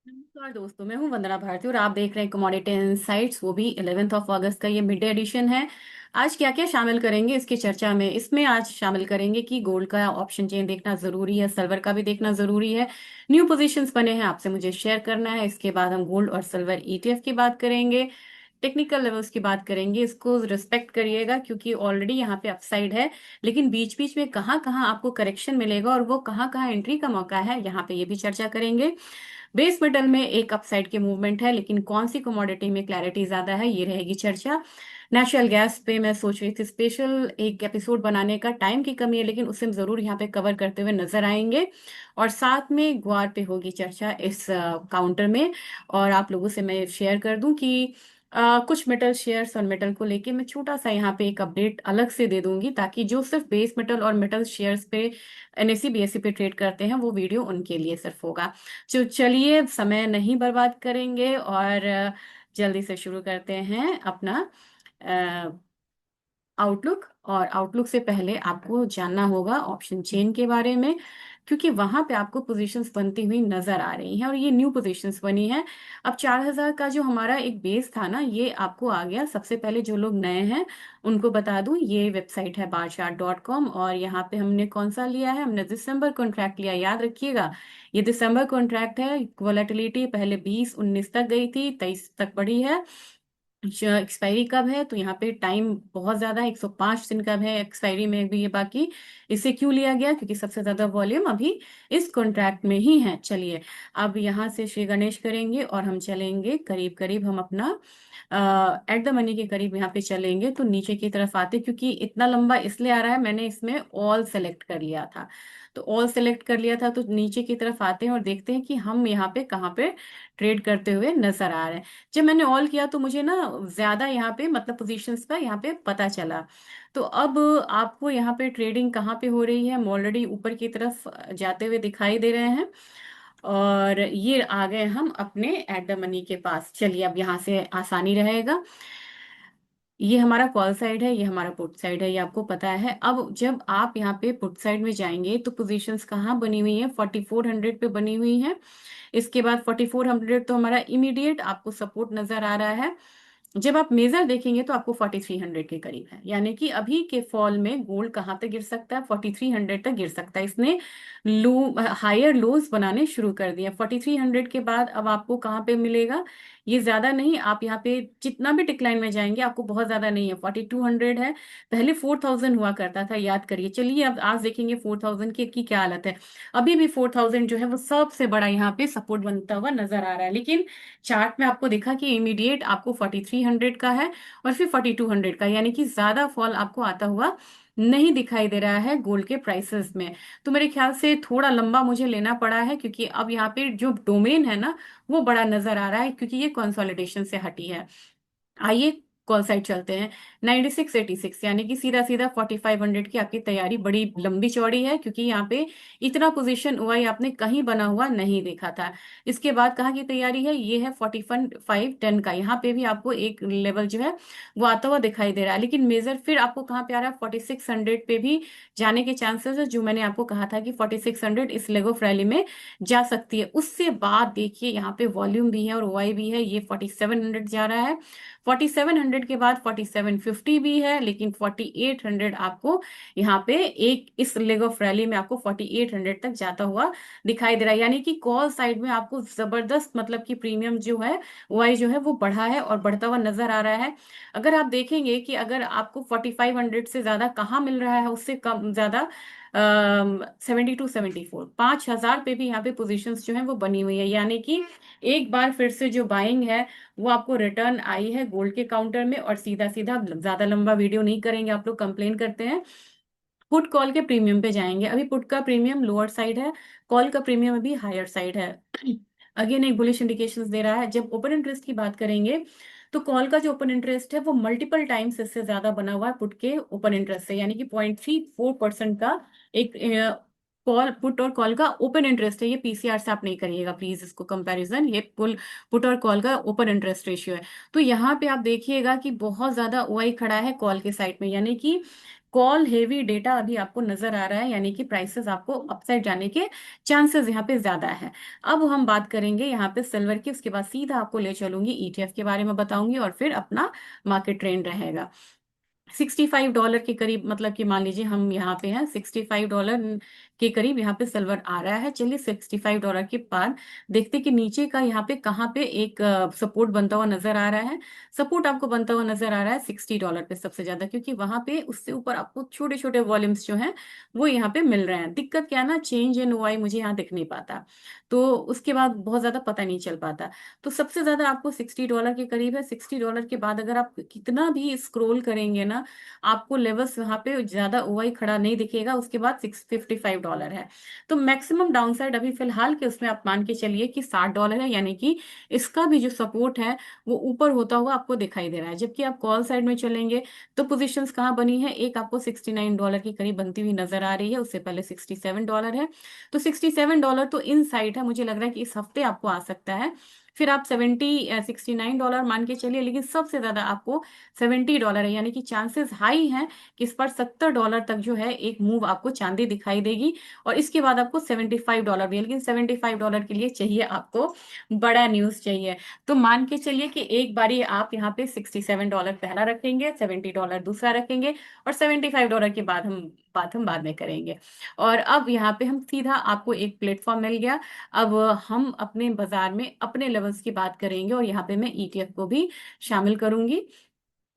नमस्कार दोस्तों, मैं हूं वंदना भारती और आप देख रहे हैं कमोडिटी इनसाइट्स, वो भी 11 अगस्त का ये मिड डे एडिशन है। आज क्या क्या शामिल करेंगे इसकी चर्चा में, इसमें आज शामिल करेंगे कि गोल्ड का ऑप्शन चेन देखना जरूरी है, सिल्वर का भी देखना जरूरी है। न्यू पोजीशंस बने हैं, आपसे मुझे शेयर करना है। इसके बाद हम गोल्ड और सिल्वर ईटीएफ की बात करेंगे, टेक्निकल लेवल्स की बात करेंगे। इसको रिस्पेक्ट करिएगा क्योंकि ऑलरेडी यहाँ पे अपसाइड है, लेकिन बीच बीच में कहाँ कहाँ आपको करेक्शन मिलेगा और वो कहाँ कहाँ एंट्री का मौका है, यहाँ पे ये भी चर्चा करेंगे। बेस मेटल में एक अपसाइड की मूवमेंट है, लेकिन कौन सी कमोडिटी में क्लैरिटी ज्यादा है, ये रहेगी चर्चा। नेचुरल गैस पे मैं सोच रही थी स्पेशल एक एपिसोड बनाने का, टाइम की कमी है लेकिन उसे हम जरूर यहाँ पे कवर करते हुए नजर आएंगे। और साथ में ग्वार पे होगी चर्चा इस काउंटर में। और आप लोगों से मैं शेयर कर दूं कि कुछ मेटल शेयर्स और मेटल को लेके मैं छोटा सा यहाँ पे एक अपडेट अलग से दे दूंगी, ताकि जो सिर्फ बेस मेटल और मेटल शेयर्स पे एनएससी बीएससी पे ट्रेड करते हैं वो वीडियो उनके लिए सिर्फ होगा। तो चलिए समय नहीं बर्बाद करेंगे और जल्दी से शुरू करते हैं अपना आउटलुक। और आउटलुक से पहले आपको जानना होगा ऑप्शन चेन के बारे में, क्योंकि वहां पे आपको पोजीशंस बनती हुई नजर आ रही हैं और ये न्यू पोजीशंस बनी है। अब 4000 का जो हमारा एक बेस था ना, ये आपको आ गया। सबसे पहले जो लोग नए हैं उनको बता दूं, ये वेबसाइट है barchart.com और यहाँ पे हमने कौन सा लिया है, हमने दिसंबर कॉन्ट्रैक्ट लिया, याद रखिएगा। ये दिसंबर कॉन्ट्रैक्ट है। वोलेटिलिटी पहले 20-19 तक गई थी, 23 तक बढ़ी है। एक्सपायरी कब है, तो यहाँ पे टाइम बहुत ज्यादा है, 105 दिन कब है एक्सपायरी में भी ये बाकी। इसे क्यों लिया गया, क्योंकि सबसे ज्यादा वॉल्यूम अभी इस कॉन्ट्रैक्ट में ही है। चलिए, अब यहाँ से श्री गणेश करेंगे और हम चलेंगे करीब करीब, हम अपना एट द मनी के करीब यहाँ पे चलेंगे तो नीचे की तरफ आते, क्योंकि इतना लंबा इसलिए आ रहा है, मैंने इसमें ऑल सेलेक्ट कर लिया था। तो ऑल सेलेक्ट कर लिया था, तो नीचे की तरफ आते हैं और देखते हैं कि हम यहाँ पे कहाँ पे ट्रेड करते हुए नजर आ रहे हैं। जब मैंने ऑल किया तो मुझे ना ज्यादा यहाँ पे मतलब पोजीशंस का यहाँ पे पता चला। तो अब आपको यहाँ पे ट्रेडिंग कहाँ पे हो रही है, हम ऑलरेडी ऊपर की तरफ जाते हुए दिखाई दे रहे हैं। और ये आ गए हम अपने एट द मनी के पास। चलिए, अब यहाँ से आसानी रहेगा। ये हमारा कॉल साइड है, ये हमारा पुट साइड है, ये आपको पता है। अब जब आप यहाँ पे पुट साइड में जाएंगे तो पोजीशंस कहाँ बनी हुई है, 4400 पे बनी हुई है। इसके बाद 4400 तो हमारा इमीडिएट आपको सपोर्ट नजर आ रहा है। जब आप मेजर देखेंगे तो आपको 4300 के करीब है, यानी कि अभी के फॉल में गोल्ड कहाँ तक गिर सकता है, 4300 तक गिर सकता है। इसने लो हायर लोज बनाने शुरू कर दिए। 4300 के बाद अब आपको कहाँ पे मिलेगा, ये ज्यादा नहीं, आप यहाँ पे जितना भी डिक्लाइन में जाएंगे आपको बहुत ज्यादा नहीं है, 4200 है। पहले 4000 हुआ करता था, याद करिए। चलिए, अब आज देखेंगे 4000 की क्या हालत है। अभी भी 4000 जो है वो सबसे बड़ा यहाँ पे सपोर्ट बनता हुआ नजर आ रहा है, लेकिन चार्ट में आपको दिखा कि इमीडिएट आपको 4300 का है और फिर 4200 का, यानी कि ज्यादा फॉल आपको आता हुआ नहीं दिखाई दे रहा है गोल्ड के प्राइसेस में। तो मेरे ख्याल से थोड़ा लंबा मुझे लेना पड़ा है, क्योंकि अब यहाँ पे जो डोमेन है ना वो बड़ा नजर आ रहा है, क्योंकि ये कंसोलिडेशन से हटी है। आइए कॉल साइड चलते हैं। 9686, यानी कि सीधा सीधा 4500 की आपकी तैयारी बड़ी लंबी चौड़ी है, क्योंकि यहाँ पे इतना पोजीशन हुआ ये आपने कहीं बना हुआ नहीं देखा था। इसके बाद कहाँ की तैयारी है, ये है 4510 का। यहाँ पे भी आपको एक लेवल जो है वो आता हुआ दिखाई दे रहा है, लेकिन मेजर फिर आपको कहाँ पे आ रहा है, 4600 पे भी जाने के चांसेस है। जो मैंने आपको कहा था कि 4600 इस लेग ऑफ रैली में जा सकती है। उससे बाद देखिए यहाँ पे वॉल्यूम भी है और वाई भी है, ये 4700 जा रहा है। 4700 के बाद 4750 भी है, लेकिन 4800 आपको यहाँ पे एक इस लेग ऑफ रैली में आपको 4800 तक जाता हुआ दिखाई दे रहा है। यानी कि कॉल साइड में आपको जबरदस्त मतलब कि प्रीमियम जो है वाई जो है वो बढ़ा है और बढ़ता हुआ नजर आ रहा है। अगर आप देखेंगे कि अगर आपको 4500 से ज्यादा कहाँ मिल रहा है, उससे कम ज्यादा 72-74, 5000 पे भी यहाँ पे पोजीशंस जो है वो बनी हुई है। यानी कि एक बार फिर से जो बाइंग है वो आपको रिटर्न आई है गोल्ड के काउंटर में। और सीधा सीधा, ज्यादा लंबा वीडियो नहीं करेंगे, आप लोग कंप्लेन करते हैं। पुट कॉल के प्रीमियम पे जाएंगे। अभी पुट का प्रीमियम लोअर साइड है, कॉल का प्रीमियम अभी हायर साइड है। अगेन एक बुलिश इंडिकेशंस दे रहा है। जब ओपन इंटरेस्ट की बात करेंगे तो कॉल का जो ओपन इंटरेस्ट है वो मल्टीपल टाइम्स इससे ज्यादा बना हुआ है पुट के ओपन इंटरेस्ट से, यानी कि 0.34% का एक कॉल, पुट और कॉल का ओपन इंटरेस्ट है। ये पीसीआर से आप नहीं करिएगा प्लीज इसको कंपैरिजन, ये पुट और कॉल का ओपन इंटरेस्ट रेशियो है। तो यहाँ पे आप देखिएगा कि बहुत ज्यादा ओआई खड़ा है कॉल के साइड में, यानी कि कॉल हेवी डेटा अभी आपको नजर आ रहा है, यानी कि प्राइसेस आपको अपसाइड जाने के चांसेस यहाँ पे ज्यादा है। अब हम बात करेंगे यहाँ पे सिल्वर की, उसके बाद सीधा आपको ले चलूंगी ईटीएफ के बारे में बताऊंगी, और फिर अपना मार्केट ट्रेंड रहेगा। $65 के करीब, मतलब कि मान लीजिए हम यहाँ पे हैं, $65 के करीब यहाँ पे सिल्वर आ रहा है। चलिए $65 के बाद देखते कि नीचे का यहाँ पे कहाँ पे एक सपोर्ट बनता हुआ नजर आ रहा है। सपोर्ट आपको बनता हुआ नजर आ रहा है $60 पे सबसे ज्यादा, क्योंकि वहां पे उससे ऊपर आपको छोटे छोटे वॉल्यूम्स जो हैं वो यहाँ पे मिल रहे हैं। दिक्कत क्या है ना, चेंज इन ओआई मुझे यहाँ दिख नहीं पाता, तो उसके बाद बहुत ज्यादा पता नहीं चल पाता। तो सबसे ज्यादा आपको $60 के करीब है। $60 के बाद अगर आप कितना भी स्क्रॉल करेंगे ना, आपको लेवल्स वहां पे ज्यादा ओआई खड़ा नहीं दिखेगा। उसके बाद $655 है। तो मैक्सिमम डाउनसाइड अभी फिलहाल के उसमें आप मान के चलिए कि $60 है, यानी कि इसका भी जो सपोर्ट है वो ऊपर होता हुआ आपको दिखाई दे रहा है। जबकि आप कॉल साइड में चलेंगे तो पोजीशंस कहाँ बनी है, एक आपको $69 के करीब बनती हुई नजर आ रही है, उससे पहले $67 है। तो $67 तो इन साइड है, मुझे लग रहा है कि इस हफ्ते आपको आ सकता है। फिर आप $69 मान के चलिए, लेकिन सबसे ज्यादा आपको $70 है, यानी कि चांसेस हाई हैं कि इस पर $70 तक जो है एक मूव आपको चांदी दिखाई देगी। और इसके बाद आपको $75 भी है, लेकिन $75 के लिए चाहिए आपको बड़ा न्यूज चाहिए। तो मान के चलिए कि एक बारी आप यहाँ पे $67 पहला रखेंगे, $70 दूसरा रखेंगे, और $75 के बाद हम बाद में करेंगे। और अब यहाँ पे हम सीधा, आपको एक प्लेटफॉर्म मिल गया। अब हम अपने बाजार में अपने लेवल्स की बात करेंगे, और यहाँ पे मैं ईटीएफ को भी शामिल करूंगी।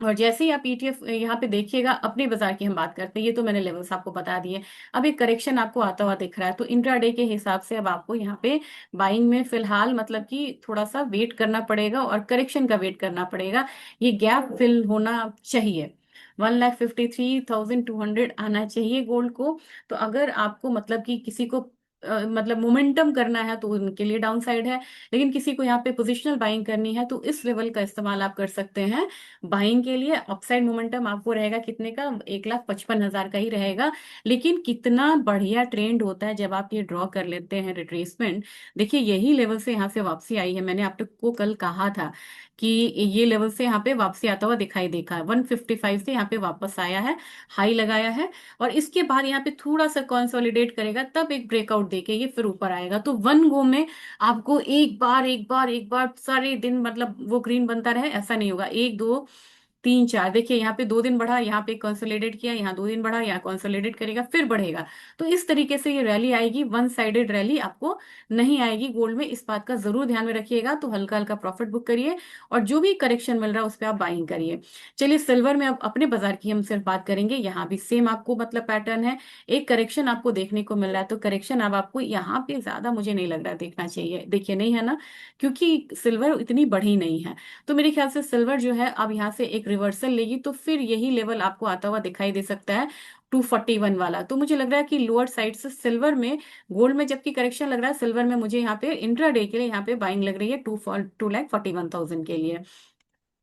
और जैसे ही आप ईटीएफ यहाँ पे देखिएगा, अपने बाजार की हम बात करते हैं, ये तो मैंने लेवल्स आपको बता दिए। अब एक करेक्शन आपको आता हुआ दिख रहा है, तो इंट्राडे के हिसाब से अब आपको यहाँ पे बाइंग में फिलहाल मतलब कि थोड़ा सा वेट करना पड़ेगा, और करेक्शन का वेट करना पड़ेगा। ये गैप फिल होना चाहिए, 1,53,200 आना चाहिए गोल्ड को। तो अगर आपको मतलब कि किसी को मतलब मोमेंटम करना है तो उनके लिए डाउन साइड है, लेकिन किसी को यहाँ पे पोजिशनल बाइंग करनी है तो इस लेवल का इस्तेमाल आप कर सकते हैं बाइंग के लिए। अपसाइड मोमेंटम आपको रहेगा कितने का, 1,55,000 का ही रहेगा। लेकिन कितना बढ़िया ट्रेंड होता है जब आप ये ड्रॉ कर लेते हैं रिट्रेसमेंट। देखिए यही लेवल से यहाँ से वापसी आई है, मैंने आपको कल कहा था कि ये लेवल से यहाँ पे वापसी आता हुआ दिखाई देखा है। 155 से यहाँ पे वापस आया है, हाई लगाया है, और इसके बाद यहाँ पे थोड़ा सा कंसोलिडेट करेगा, तब एक ब्रेकआउट देके ये फिर ऊपर आएगा। तो वन गो में आपको एक बार सारे दिन मतलब वो ग्रीन बनता रहे ऐसा नहीं होगा। एक दो तीन चार, देखिए यहाँ पे 2 दिन बढ़ा, यहाँ पे कंसोलिडेट किया, यहाँ 2 दिन बढ़ा, यहाँ कंसोलिडेट करेगा फिर बढ़ेगा। तो इस तरीके से ये रैली आएगी, वन साइडेड रैली आपको नहीं आएगी गोल्ड में, इस बात का जरूर ध्यान में रखिएगा। तो हल्का हल्का प्रॉफिट बुक करिए, और जो भी करेक्शन मिल रहा है उस पर आप बाइंग करिए। चलिए सिल्वर में अब अपने बाजार की हम सिर्फ बात करेंगे। यहाँ भी सेम आपको मतलब पैटर्न है, एक करेक्शन आपको देखने को मिल रहा है। तो करेक्शन अब आपको यहाँ पे ज्यादा मुझे नहीं लग रहा देखना चाहिए, देखिए नहीं है ना, क्योंकि सिल्वर इतनी बढ़ी नहीं है। तो मेरे ख्याल से सिल्वर जो है अब यहाँ से एक रिवर्सल लेगी, तो फिर यही लेवल आपको आता हुआ दिखाई दे सकता है 241 वाला। तो मुझे लग रहा है कि लोअर साइड से सिल्वर में, गोल्ड में जबकि करेक्शन लग रहा है, सिल्वर में मुझे यहाँ पे इंट्राडे के लिए यहाँ पे बाइंग लग रही है 2,41,000 के लिए।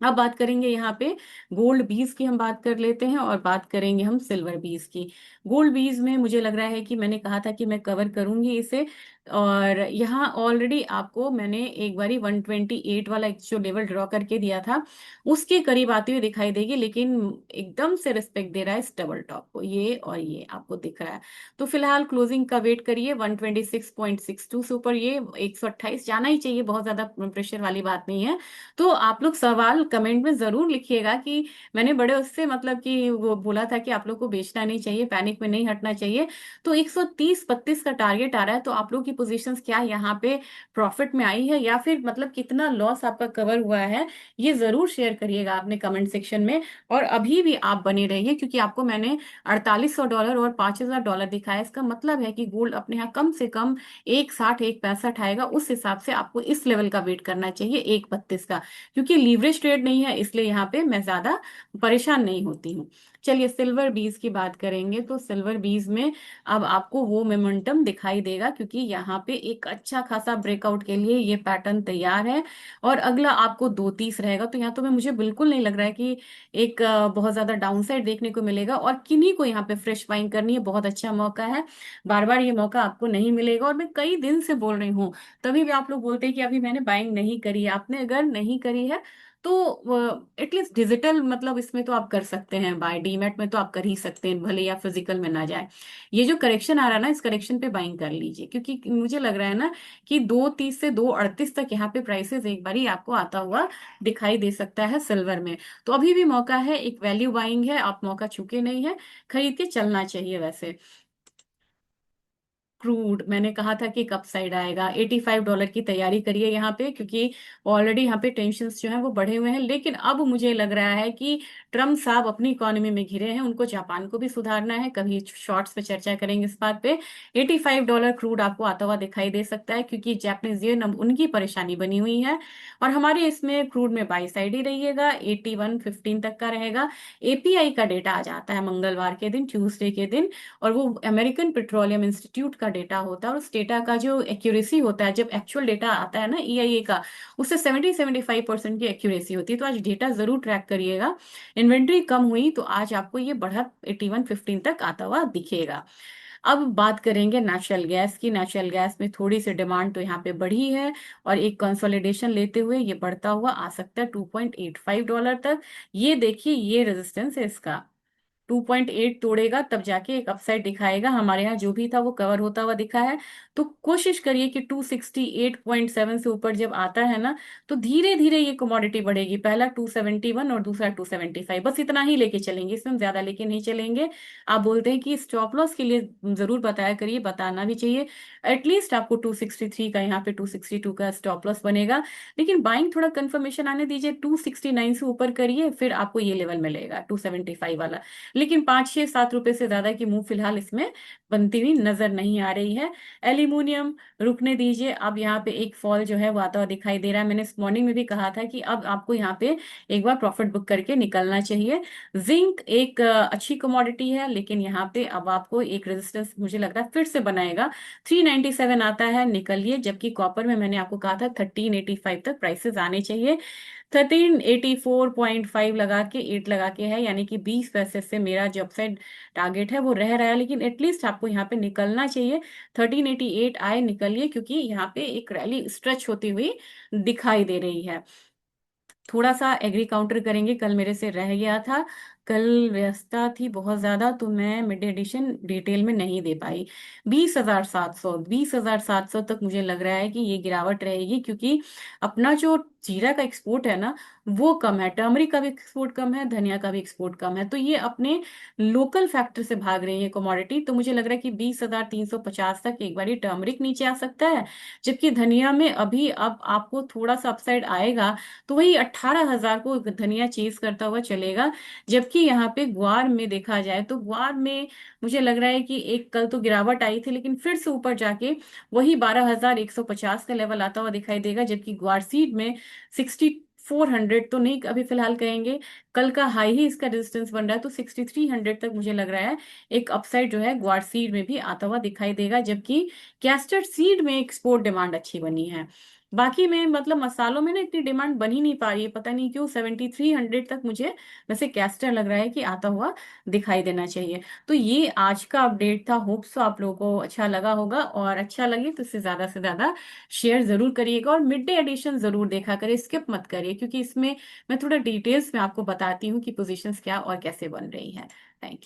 अब बात करेंगे यहाँ पे गोल्ड बीज की, हम बात कर लेते हैं, और बात करेंगे हम सिल्वर बीज की। गोल्ड बीज में मुझे लग रहा है कि मैंने कहा था कि मैं कवर करूंगी इसे, और यहाँ ऑलरेडी आपको मैंने एक बारी 128 वाला एक जो लेवल ड्रॉ करके दिया था उसके करीब आती हुई दिखाई देगी, लेकिन एकदम से रिस्पेक्ट दे रहा है इस डबल टॉप को, ये और ये आपको दिख रहा है। तो फिलहाल क्लोजिंग का वेट करिए 126.62 से ऊपर, ये 128 जाना ही चाहिए, बहुत ज्यादा प्रेशर वाली बात नहीं है। तो आप लोग सवाल कमेंट में जरूर लिखिएगा कि मैंने बड़े उससे मतलब कि वो बोला था कि आप लोग को बेचना नहीं चाहिए, पैनिक में नहीं हटना चाहिए। तो 130-32 का टारगेट आ रहा है, तो आप लोग की पोजीशंस क्या यहाँ पे प्रॉफिट में आई है, या फिर मतलब कितना लॉस आपका कवर हुआ है, ये जरूर शेयर करिएगा आपने कमेंट सेक्शन में। और अभी भी आप बने रहिए, क्योंकि आपको मैंने $4,800 और $5,000 दिखाया, इसका मतलब है कि गोल्ड अपने यहाँ कम से कम 1,60 1,65 आएगा। उस हिसाब से आपको इस लेवल का वेट करना चाहिए 1,32 का, क्योंकि लीवरेज ट्रेड नहीं है इसलिए यहाँ पे मैं ज्यादा परेशान नहीं होती हूँ। चलिए सिल्वर बीज की बात करेंगे, तो सिल्वर बीज में अब आपको वो मोमेंटम दिखाई देगा, क्योंकि यहाँ पे एक अच्छा खासा ब्रेकआउट के लिए ये पैटर्न तैयार है, और अगला आपको 2,30 रहेगा। तो यहाँ तो मैं मुझे बिल्कुल नहीं लग रहा है कि एक बहुत ज्यादा डाउनसाइड देखने को मिलेगा, और किन्हीं को यहाँ पे फ्रेश बाइंग करनी है, बहुत अच्छा मौका है, बार बार ये मौका आपको नहीं मिलेगा। और मैं कई दिन से बोल रही हूँ, तभी भी आप लोग बोलते हैं कि अभी मैंने बाइंग नहीं करी है। आपने अगर नहीं करी है तो एटलीस्ट डिजिटल मतलब इसमें तो आप कर सकते हैं, बाय डीमैट में तो आप कर ही सकते हैं, भले या फिजिकल में ना जाए। ये जो करेक्शन आ रहा है ना, इस करेक्शन पे बाइंग कर लीजिए, क्योंकि मुझे लग रहा है ना कि 2.30 से 2.38 तक यहाँ पे प्राइसेस एक बार ही आपको आता हुआ दिखाई दे सकता है सिल्वर में। तो अभी भी मौका है, एक वैल्यू बाइंग है, आप मौका चूके नहीं है, खरीद के चलना चाहिए वैसे। क्रूड मैंने कहा था कि कब साइड आएगा, $85 की तैयारी करिए यहाँ पे, क्योंकि ऑलरेडी यहाँ पे टेंशन्स जो हैं वो बढ़े हुए हैं। लेकिन अब मुझे लग रहा है कि ट्रम्प साहब अपनी इकोनॉमी में घिरे हैं, उनको जापान को भी सुधारना है, कभी शॉर्ट्स पे चर्चा करेंगे इस बात पे। $85 क्रूड आपको आता हुआ दिखाई दे सकता है, क्योंकि जापानीज ये उनकी परेशानी बनी हुई है। और हमारे इसमें क्रूड में बाई साइड ही रहिएगा, 81.15 तक का रहेगा। एपीआई का डेटा आ जाता है मंगलवार के दिन, ट्यूसडे के दिन, और वो अमेरिकन पेट्रोलियम इंस्टीट्यूट का डेटा होता है। और उस डेटा का जो एक्यूरेसी होता है, जब एक्चुअल डेटा आता है ना ईआईए का, उससे 70-75% की एक्यूरेसी होती है। तो आज डेटा जरूर ट्रैक करिएगा। इन्वेंट्री कम हुई तो आज आपको ये बढ़त 81.15 तक आता हुआ दिखेगा। अब बात करेंगे नेचुरल गैस की। नेचुरल गैस में थोड़ी सी डिमांड तो यहाँ पे बढ़ी है, और एक कंसोलिडेशन लेते हुए ये बढ़ता हुआ आ सकता है $2.85 तक। ये देखिए, ये रेजिस्टेंस है इसका, 2.8 तोड़ेगा तब जाके एक अपसाइड दिखाएगा। हमारे यहाँ जो भी था वो कवर होता हुआ दिखा है। तो कोशिश करिए कि 268.7 से ऊपर जब आता है ना, तो धीरे धीरे ये कमोडिटी बढ़ेगी। पहला 271 और दूसरा 275, बस इतना ही लेके चलेंगे, इसमें हम ज्यादा लेके नहीं चलेंगे। आप बोलते हैं कि स्टॉप लॉस के लिए जरूर बताया करिए, बताना भी चाहिए। एटलीस्ट आपको 263 का, यहाँ पे 262 का स्टॉप लॉस बनेगा। लेकिन बाइंग थोड़ा कंफर्मेशन आने दीजिए, 269 से ऊपर करिए, फिर आपको ये लेवल मिलेगा 275 वाला। लेकिन 5-6-7 रुपए से ज्यादा की मूव फिलहाल इसमें बनती हुई नजर नहीं आ रही है। एल्यूमिनियम रुकने दीजिए, अब यहाँ पे एक फॉल जो है वो आता हुआ दिखाई दे रहा है। मैंने इस मॉर्निंग में भी कहा था कि अब आपको यहाँ पे एक बार प्रॉफिट बुक करके निकलना चाहिए। जिंक एक अच्छी कमोडिटी है, लेकिन यहाँ पे अब आपको एक रेजिस्टेंस मुझे लग रहा है फिर से बनाएगा, 397 आता है, निकलिए। जबकि कॉपर में मैंने आपको कहा था 1385 तक प्राइसेस आने चाहिए। 1384.5 लगा के 8 लगा के है, यानी कि 20 पैसे से मेरा जो अपसाइड टारगेट है वो रह रहा है। लेकिन एटलीस्ट आपको यहाँ पे निकलना चाहिए। 1388 आए, निकलिए, क्योंकि यहाँ पे एक रैली स्ट्रेच होती हुई दिखाई दे रही है। थोड़ा सा एग्री काउंटर करेंगे, कल मेरे से रह गया था, कल व्यस्तता थी बहुत ज्यादा, तो मैं मिड एडिशन डिटेल में नहीं दे पाई। 20,700 तक मुझे लग रहा है कि ये गिरावट रहेगी, क्योंकि अपना जो जीरा का एक्सपोर्ट है ना वो कम है, टर्मरिक का भी एक्सपोर्ट कम है, धनिया का भी एक्सपोर्ट कम है। तो ये अपने लोकल फैक्टर से भाग रही है कमोडिटी। तो मुझे लग रहा है कि 20,350 तक एक बार टर्मरिक नीचे आ सकता है। जबकि धनिया में अभी अब आपको थोड़ा सा अपसाइड आएगा, तो वही 18,000 को धनिया चेज करता हुआ चलेगा। जबकि यहाँ पे ग्वार में देखा जाए तो ग्वार में मुझे लग रहा है कि एक कल तो गिरावट आई थी, लेकिन फिर से ऊपर जाके वही 12,150 का लेवल आता हुआ दिखाई देगा। जबकि ग्वार सीड में 6,400 तो नहीं अभी फिलहाल कहेंगे, कल का हाई ही इसका रेजिस्टेंस बन रहा है। तो 6,300 तक मुझे लग रहा है एक अपसाइड जो है ग्वार सीड में भी आता हुआ दिखाई देगा। जबकि कैस्टर सीड में एक्सपोर्ट डिमांड अच्छी बनी है। बाकी में मतलब मसालों में ना इतनी डिमांड बन ही नहीं पा रही है, पता नहीं क्यों। 7,300 तक मुझे वैसे कैस्टर लग रहा है कि आता हुआ दिखाई देना चाहिए। तो ये आज का अपडेट था। होप सो आप लोगों को अच्छा लगा होगा, और अच्छा लगे तो इससे ज्यादा से ज्यादा शेयर जरूर करिएगा, और मिड डे एडिशन जरूर देखा करिए, स्किप मत करिए, क्योंकि इसमें मैं थोड़ा डिटेल्स में आपको बताती हूँ कि पोजीशंस क्या और कैसे बन रही है। Thank you.